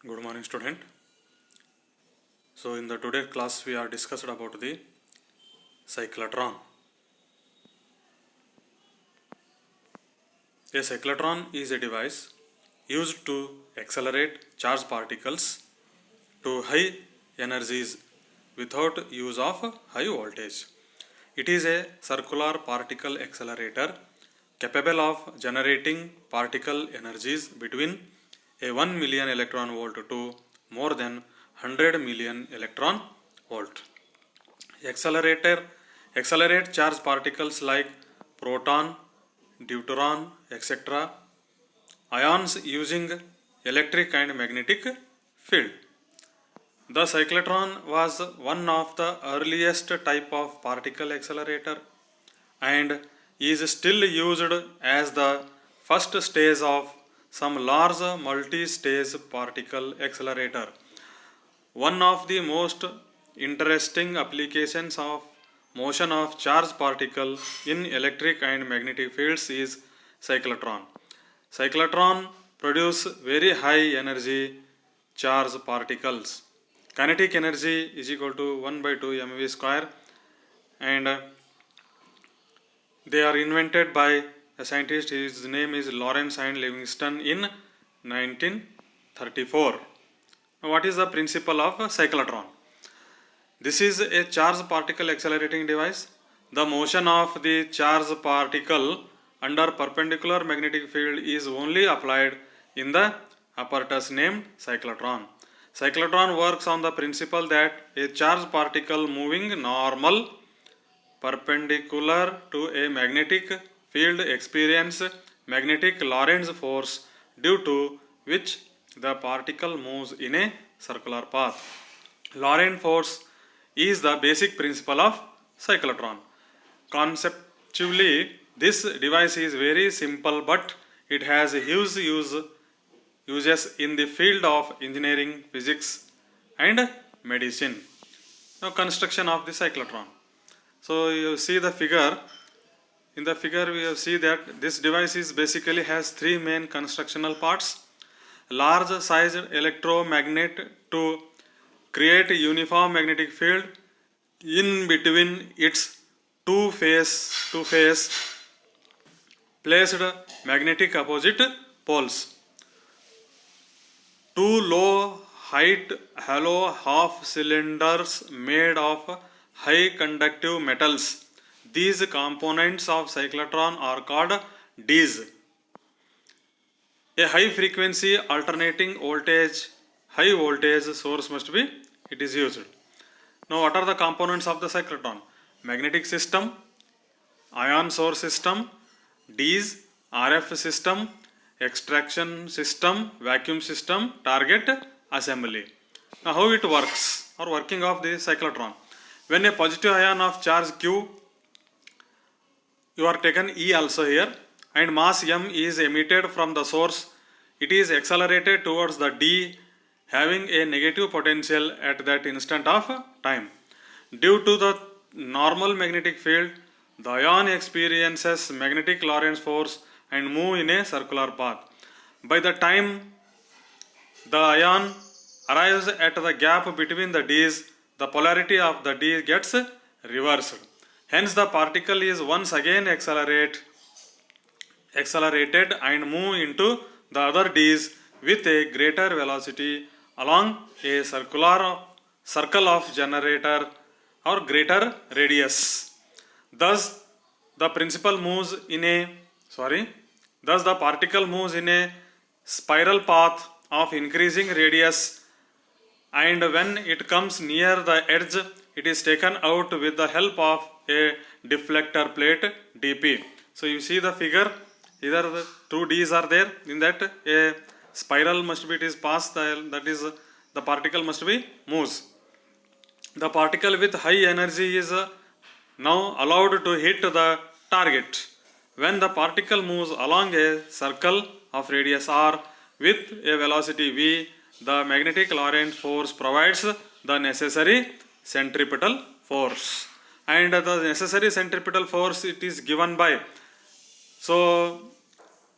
Good morning, student. So in the today class we are discussed about the cyclotron. A cyclotron is a device used to accelerate charged particles to high energies without use of high voltage. It is a circular particle accelerator capable of generating particle energies between a 1 million electron volt to more than 100 million electron volt. Accelerate charged particles like proton, deuteron, etc. ions using electric and magnetic field. The cyclotron was one of the earliest type of particle accelerator and is still used as the first stage of some large multi-stage particle accelerator. One of the most interesting applications of motion of charged particle in electric and magnetic fields is cyclotron. Cyclotron produce very high energy charged particles. Kinetic energy is equal to 1 by 2 mv square, and they are invented by a scientist. His name is Lawrence and Livingston in 1934. Now, what is the principle of a cyclotron? This is a charged particle accelerating device. The motion of the charged particle under perpendicular magnetic field is only applied in the apparatus named cyclotron. Cyclotron works on the principle that a charged particle moving normal perpendicular to a magnetic field experience magnetic Lorentz force, due to which the particle moves in a circular path. Lorentz force is the basic principle of cyclotron. Conceptually, this device is very simple, but it has huge uses in the field of engineering, physics and medicine. Now, construction of the cyclotron. So you see the figure. In the figure we see that this device is basically has three main constructional parts. Large sized electromagnet to create a uniform magnetic field in between its two face placed magnetic opposite poles. Two low height hollow half cylinders made of high conductive metals. These components of cyclotron are called Ds. A high frequency alternating voltage, high voltage source must be used. Now, what are the components of the cyclotron? Magnetic system, ion source system, Ds, RF system, extraction system, vacuum system, target assembly. Now, how it works or working of the cyclotron? When a positive ion of charge Q, you are taken E also here, and mass m is emitted from the source, it is accelerated towards the D having a negative potential at that instant of time. Due to the normal magnetic field, the ion experiences magnetic Lorentz force and move in a circular path. By the time the ion arrives at the gap between the Ds, the polarity of the D gets reversed. Hence the particle is once again accelerated and move into the other Ds with a greater velocity along a circle of generator or greater radius. Thus the particle moves in a spiral path of increasing radius, and when it comes near the edge, it is taken out with the help of a deflector plate dp. So you see the figure, either the two D's are there, in that a spiral must be passed, that is the particle must be moves. The particle with high energy is now allowed to hit the target. When the particle moves along a circle of radius r with a velocity v, the magnetic Lorentz force provides the necessary centripetal force, and the necessary centripetal force it is given by, so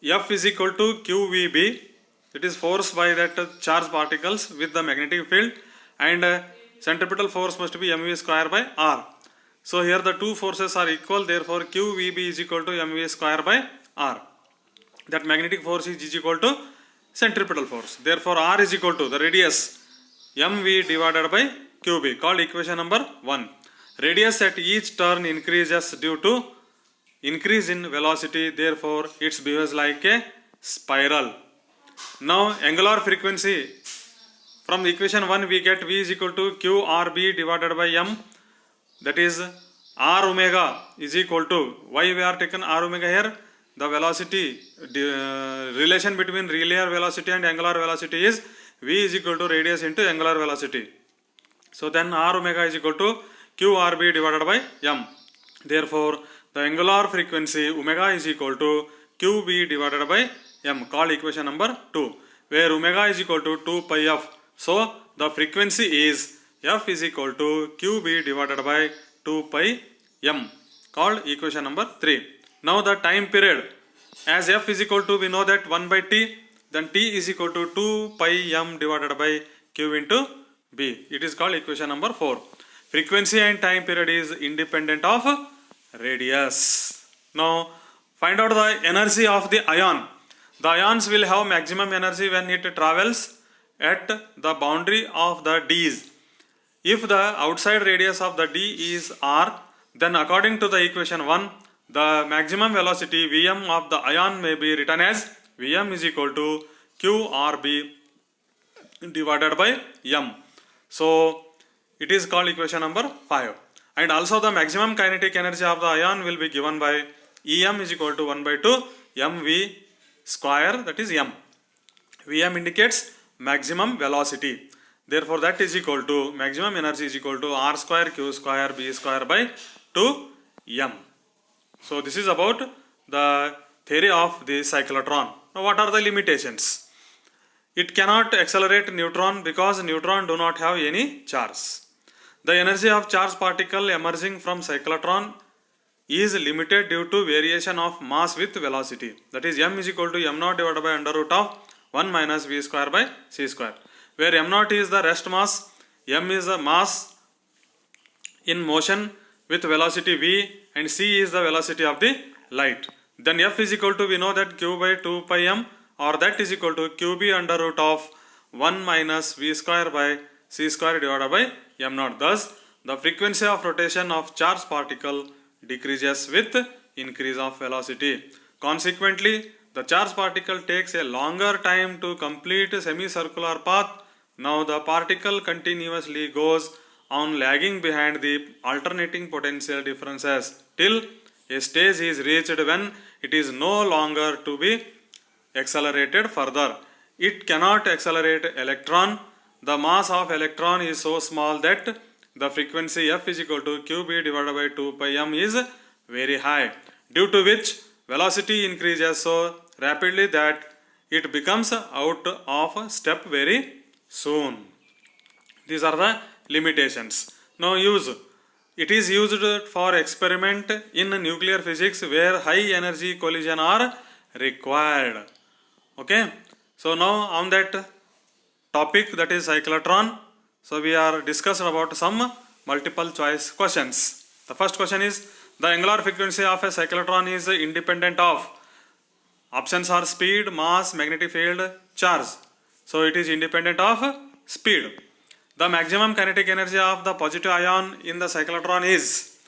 F is equal to QVB, it is forced by that charged particles with the magnetic field, and centripetal force must be mv square by r. So here the two forces are equal, therefore qvb is equal to mv square by r. That magnetic force is equal to centripetal force, therefore r is equal to the radius mv divided by qb, called equation number 1. Radius at each turn increases due to increase in velocity, therefore it behaves like a spiral. Now angular frequency, from the equation 1 we get v is equal to qrb divided by m, that is r omega is equal to, why we are taken r omega here, the velocity relation between linear velocity and angular velocity is v is equal to radius into angular velocity. So then r omega is equal to qrb divided by m. Therefore the angular frequency omega is equal to qb divided by m, called equation number 2, where omega is equal to 2 pi f. So the frequency is f is equal to qb divided by 2 pi m, called equation number 3. Now the time period, as f is equal to, we know that 1 by t, then t is equal to 2 pi m divided by q into b. It is called equation number 4. Frequency and time period is independent of radius. Now find out the energy of the ion. The ions will have maximum energy when it travels at the boundary of the d's. If the outside radius of the d is r, then according to the equation 1, the maximum velocity Vm of the ion may be written as Vm is equal to qrb divided by m. So it is called equation number 5. And also the maximum kinetic energy of the ion will be given by Em is equal to 1 by 2 mv square, that is m. Vm indicates maximum velocity. Therefore that is equal to, maximum energy is equal to r square q square b square by 2m. So this is about the theory of the cyclotron. Now what are the limitations? It cannot accelerate neutron because neutron do not have any charge. The energy of charged particle emerging from cyclotron is limited due to variation of mass with velocity. That is m is equal to m naught divided by under root of 1 minus v square by c square, where m naught is the rest mass, m is the mass in motion with velocity v, and c is the velocity of the light. Then f is equal to, we know that q by 2 pi m, or that is equal to qb under root of 1 minus v square by c square divided by m naught. Thus the frequency of rotation of charged particle decreases with increase of velocity. Consequently, the charged particle takes a longer time to complete a semicircular path. Now the particle continuously goes on lagging behind the alternating potential differences till a stage is reached when it is no longer to be accelerated further. It cannot accelerate electron. The mass of electron is so small that the frequency f is equal to qb divided by 2 pi m is very high, due to which velocity increases so rapidly that it becomes out of step very soon. These are the limitations. Now use. It is used for experiment in nuclear physics where high energy collision are required. Okay. So now on that topic, that is cyclotron, so we are discussed about some multiple choice questions. The first question is, the angular frequency of a cyclotron is independent of, options are speed, mass, magnetic field, charge. So it is independent of speed. The maximum kinetic energy of the positive ion in the cyclotron is,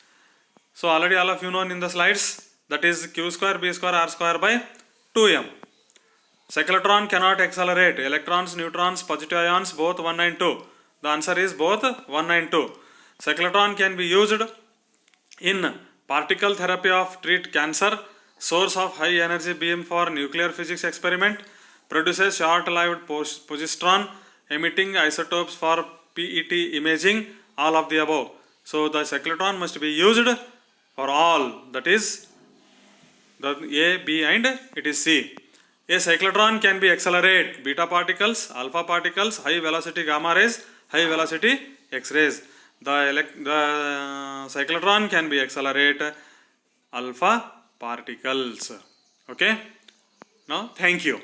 so already all of you know in the slides, that is q square b square r square by 2m. Cyclotron cannot accelerate. Electrons, neutrons, positive ions both 1 and 2. The answer is both 1 and 2. Cyclotron can be used in particle therapy of treat cancer, source of high energy beam for nuclear physics experiment, produces short-lived positron, emitting isotopes for PET imaging, all of the above. So the cyclotron must be used for all, that is the A, B and it is C. A cyclotron can be accelerate beta particles, alpha particles, high velocity gamma rays, high velocity X rays. The cyclotron can be accelerate alpha particles. Okay. Now thank you.